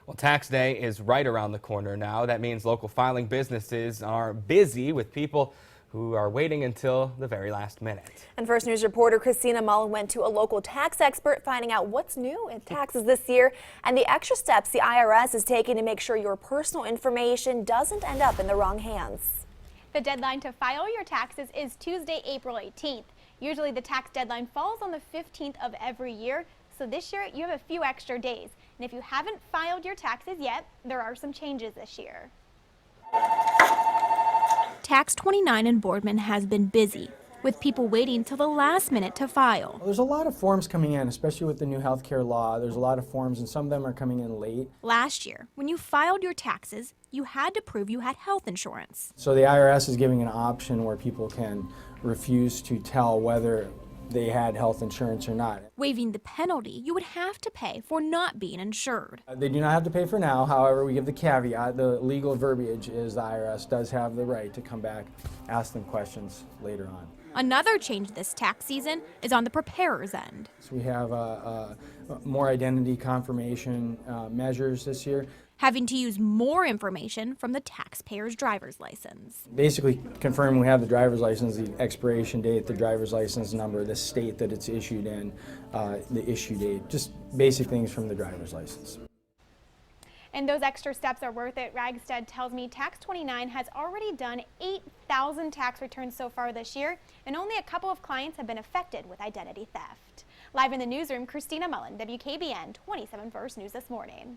Well, tax day is right around the corner now. That means local filing businesses are busy with people who are waiting until the very last minute. And First News reporter Christina Mullen went to a local tax expert finding out what's new in taxes this year and the extra steps the IRS is taking to make sure your personal information doesn't end up in the wrong hands. The deadline to file your taxes is Tuesday, April 18th. Usually the tax deadline falls on the 15th of every year, so this year you have a few extra days. And if you haven't filed your taxes yet, there are some changes this year. Tax 29 in Boardman has been busy, with people waiting till the last minute to file. There's a lot of forms coming in, especially with the new healthcare law. There's a lot of forms, and some of them are coming in late. Last year, when you filed your taxes, you had to prove you had health insurance. So the IRS is giving an option where people can refuse to tell whether they had health insurance or not. Waiving the penalty you would have to pay for not being insured. They do not have to pay for now. However, we give the caveat, the legal verbiage is the IRS does have the right to come back, ask them questions later on. Another change this tax season is on the preparer's end. So we have more identity confirmation measures this year. Having to use more information from the taxpayer's driver's license. Basically confirm we have the driver's license, the expiration date, the driver's license number, the state that it's issued in, the issue date, just basic things from the driver's license. And those extra steps are worth it. Ragstead tells me Tax 29 has already done 8,000 tax returns so far this year, and only a couple of clients have been affected with identity theft. Live in the newsroom, Christina Mullen, WKBN 27 First News this morning.